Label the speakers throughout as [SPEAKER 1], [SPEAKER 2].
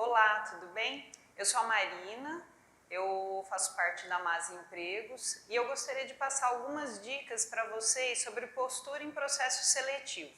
[SPEAKER 1] Olá, tudo bem? Eu sou a Marina, eu faço parte da Mas Empregos e eu gostaria de passar algumas dicas para vocês sobre postura em processo seletivo.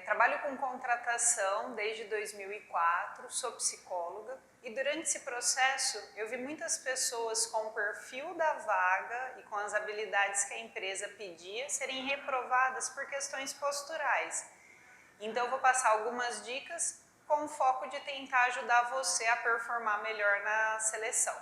[SPEAKER 1] Trabalho com contratação desde 2004, sou psicóloga e durante esse processo eu vi muitas pessoas com o perfil da vaga e com as habilidades que a empresa pedia serem reprovadas por questões posturais. Então eu vou passar algumas dicas com o foco de tentar ajudar você a performar melhor na seleção.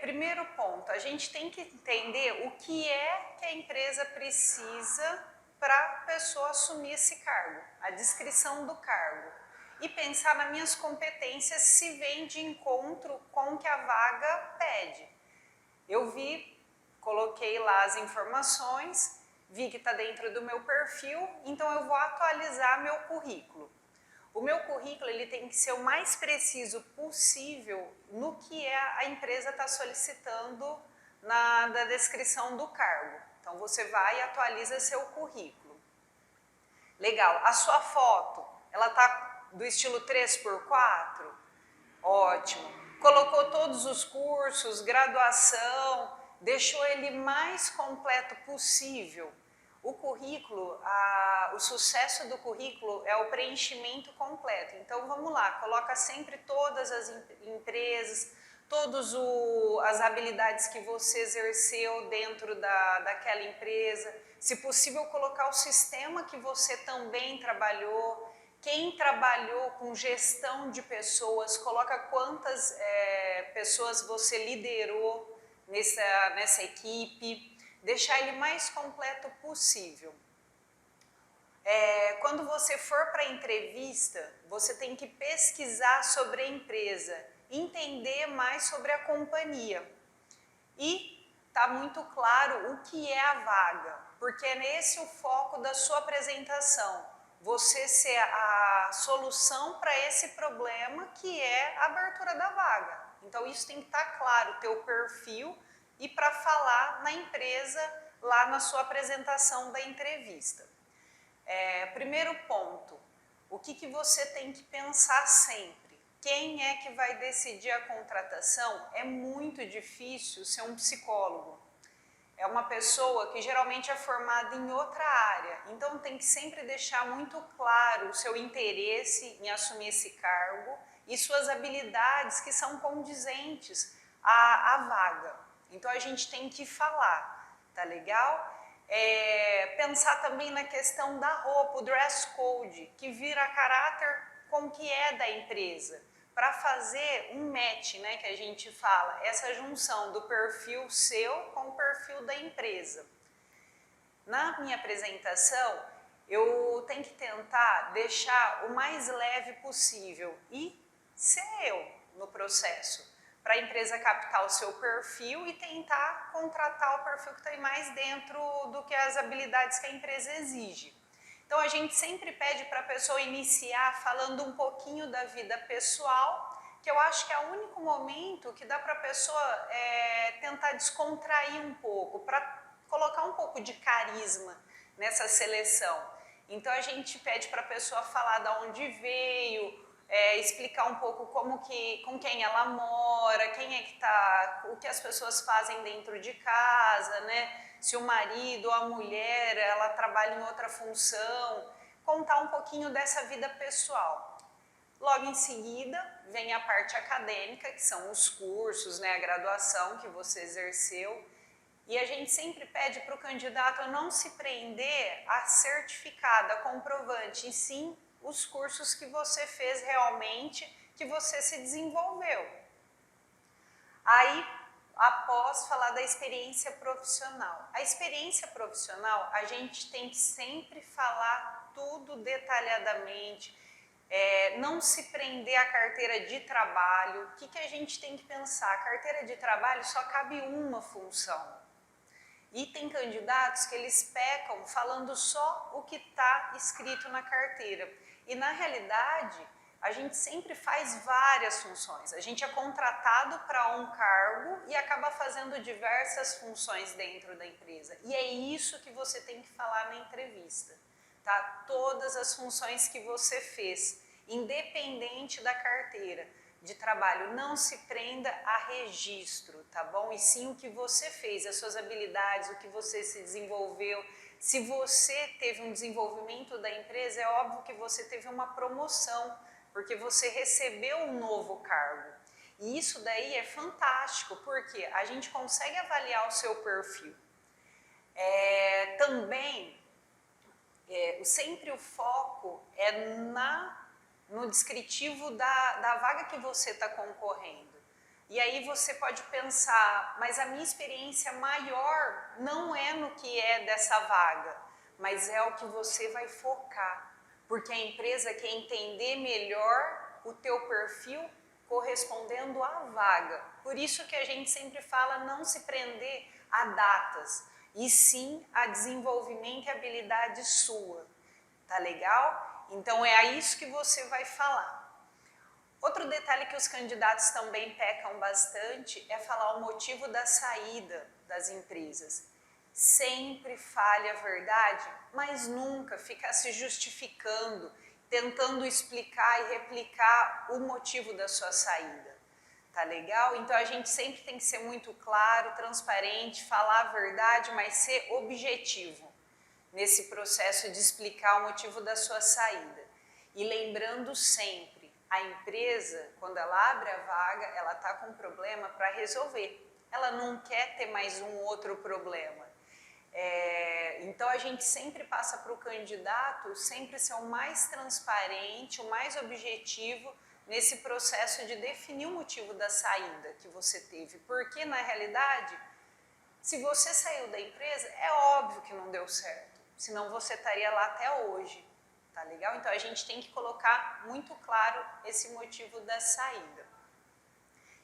[SPEAKER 1] Primeiro ponto, a gente tem que entender o que é que a empresa precisa para a pessoa assumir esse cargo, a descrição do cargo. E pensar nas minhas competências se vem de encontro com o que a vaga pede. Eu coloquei lá as informações, vi que está dentro do meu perfil, então eu vou atualizar meu currículo. O meu currículo ele tem que ser o mais preciso possível no que a empresa está solicitando na descrição do cargo. Então você vai e atualiza seu currículo. Legal, a sua foto, ela está do estilo 3x4? Ótimo. Colocou todos os cursos, graduação, deixou ele mais completo possível. O currículo, o sucesso do currículo é o preenchimento completo. Então vamos lá, coloca sempre todas as empresas, todas as habilidades que você exerceu dentro daquela empresa. Se possível, colocar o sistema que você também trabalhou. Quem trabalhou com gestão de pessoas, coloca quantas pessoas você liderou nessa equipe. Deixar ele mais completo possível. Quando você for para a entrevista, você tem que pesquisar sobre a empresa, entender mais sobre a companhia. E está muito claro o que é a vaga, porque é nesse o foco da sua apresentação. Você ser a solução para esse problema que é a abertura da vaga. Então isso tem que estar claro, o teu perfil, e para falar na empresa, lá na sua apresentação da entrevista. Primeiro ponto, o que você tem que pensar sempre? Quem é que vai decidir a contratação? É muito difícil ser um psicólogo. É uma pessoa que geralmente é formada em outra área, então tem que sempre deixar muito claro o seu interesse em assumir esse cargo e suas habilidades que são condizentes à vaga. Então a gente tem que falar, tá legal? Pensar também na questão da roupa, o dress code, que vira caráter com o que é da empresa, para fazer um match, né, que a gente fala, essa junção do perfil seu com o perfil da empresa. Na minha apresentação, eu tenho que tentar deixar o mais leve possível e ser eu no processo, para a empresa captar o seu perfil e tentar contratar o perfil que está mais dentro do que as habilidades que a empresa exige. Então a gente sempre pede para a pessoa iniciar falando um pouquinho da vida pessoal, que eu acho que é o único momento que dá para a pessoa tentar descontrair um pouco, para colocar um pouco de carisma nessa seleção. Então a gente pede para a pessoa falar de onde veio, explicar um pouco com quem ela mora, quem é que tá, o que as pessoas fazem dentro de casa, né? Se o marido ou a mulher, ela trabalha em outra função, contar um pouquinho dessa vida pessoal. Logo em seguida, vem a parte acadêmica, que são os cursos, né, a graduação que você exerceu. E a gente sempre pede para o candidato não se prender a certificado, a comprovante, e sim os cursos que você fez realmente, que você se desenvolveu. Aí, após falar da experiência profissional. A experiência profissional, a gente tem que sempre falar tudo detalhadamente, não se prender à carteira de trabalho. O que a gente tem que pensar? A carteira de trabalho só cabe uma função. E tem candidatos que eles pecam falando só o que está escrito na carteira. E na realidade, a gente sempre faz várias funções. A gente é contratado para um cargo e acaba fazendo diversas funções dentro da empresa. E é isso que você tem que falar na entrevista, tá? Todas as funções que você fez. independente da carteira de trabalho. Não se prenda a registro, tá bom? E sim o que você fez, as suas habilidades, o que você se desenvolveu. Se você teve um desenvolvimento da empresa, é óbvio que você teve uma promoção, porque você recebeu um novo cargo. E isso daí é fantástico, porque a gente consegue avaliar o seu perfil. Também, sempre o foco é no descritivo da vaga que você está concorrendo. E aí você pode pensar, mas a minha experiência maior não é no que é dessa vaga, mas é o que você vai focar. Porque a empresa quer entender melhor o teu perfil correspondendo à vaga. Por isso que a gente sempre fala não se prender a datas, e sim a desenvolvimento e habilidade sua. Tá legal? Então é a isso que você vai falar. Outro detalhe que os candidatos também pecam bastante é falar o motivo da saída das empresas. Sempre fale a verdade, mas nunca ficar se justificando, tentando explicar e replicar o motivo da sua saída. Tá legal? Então a gente sempre tem que ser muito claro, transparente, falar a verdade, mas ser objetivo nesse processo de explicar o motivo da sua saída. E lembrando sempre, a empresa, quando ela abre a vaga, ela está com um problema para resolver. Ela não quer ter mais um outro problema. Então a gente sempre passa para o candidato sempre ser o mais transparente, o mais objetivo nesse processo de definir o motivo da saída que você teve. Porque na realidade, se você saiu da empresa, é óbvio que não deu certo. Senão você estaria lá até hoje, tá legal? Então a gente tem que colocar muito claro esse motivo da saída.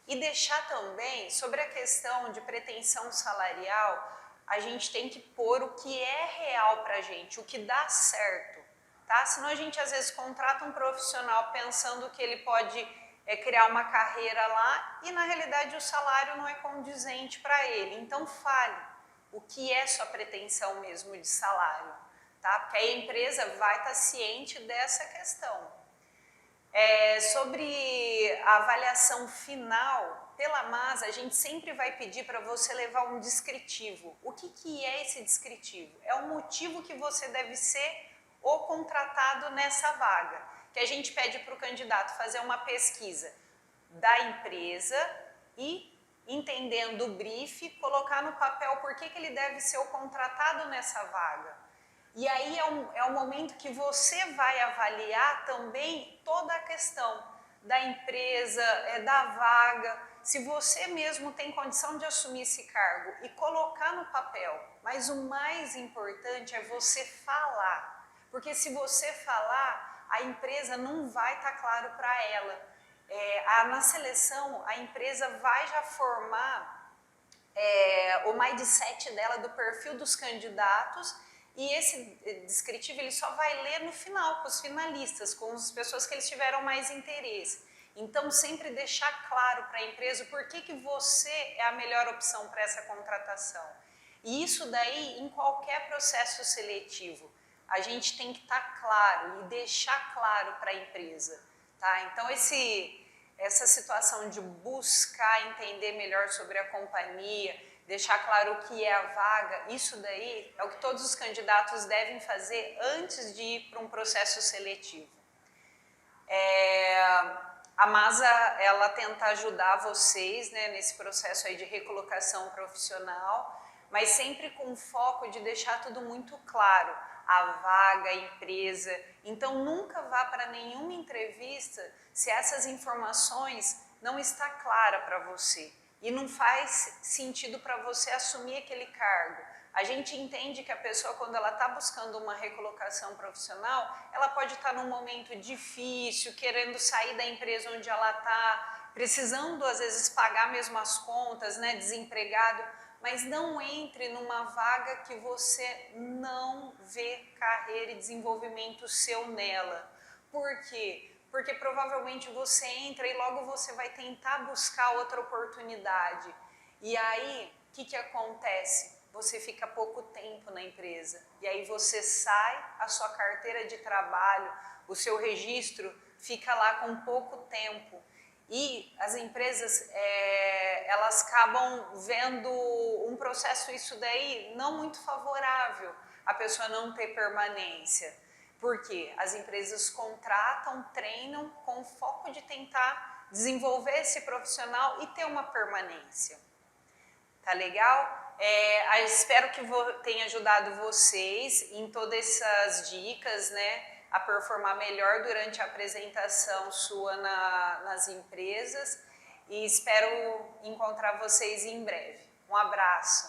[SPEAKER 1] E deixar também, sobre a questão de pretensão salarial, a gente tem que pôr o que é real pra gente, o que dá certo, tá? Senão a gente às vezes contrata um profissional pensando que ele pode criar uma carreira lá e na realidade o salário não é condizente para ele. Então fale o que é sua pretensão mesmo de salário, tá? Porque a empresa vai estar ciente dessa questão. Sobre a avaliação final, pela MAS, a gente sempre vai pedir para você levar um descritivo. O que é esse descritivo? É o motivo que você deve ser o contratado nessa vaga. Que a gente pede para o candidato fazer uma pesquisa da empresa e, entendendo o brief, colocar no papel por que ele deve ser o contratado nessa vaga. E aí é um momento que você vai avaliar também toda a questão da empresa, da vaga, se você mesmo tem condição de assumir esse cargo e colocar no papel. Mas o mais importante é você falar, porque se você falar, a empresa não vai estar claro para ela. Na seleção, a empresa vai já formar o mindset dela do perfil dos candidatos. E esse descritivo ele só vai ler no final, com os finalistas, com as pessoas que eles tiveram mais interesse. Então, sempre deixar claro para a empresa por que você é a melhor opção para essa contratação. E isso daí, em qualquer processo seletivo, a gente tem que estar claro e deixar claro para a empresa. Tá? Então, essa situação de buscar entender melhor sobre a companhia, deixar claro o que é a vaga, isso daí é o que todos os candidatos devem fazer antes de ir para um processo seletivo. A MASA, ela tenta ajudar vocês, né, nesse processo aí de recolocação profissional, mas sempre com foco de deixar tudo muito claro, a vaga, a empresa. Então nunca vá para nenhuma entrevista se essas informações não está clara para você. E não faz sentido para você assumir aquele cargo. A gente entende que a pessoa, quando ela está buscando uma recolocação profissional, ela pode estar num momento difícil, querendo sair da empresa onde ela está, precisando às vezes pagar mesmo as contas, né, desempregado, mas não entre numa vaga que você não vê carreira e desenvolvimento seu nela. Por quê? Porque provavelmente você entra e logo você vai tentar buscar outra oportunidade. E aí, o que acontece? Você fica pouco tempo na empresa. E aí você sai, a sua carteira de trabalho, o seu registro fica lá com pouco tempo. E as empresas, elas acabam vendo um processo, isso daí, não muito favorável, a pessoa não ter permanência. Por quê? As empresas contratam, treinam com foco de tentar desenvolver esse profissional e ter uma permanência. Tá legal? Espero que tenha ajudado vocês em todas essas dicas, né? A performar melhor durante a apresentação sua nas empresas. E espero encontrar vocês em breve. Um abraço!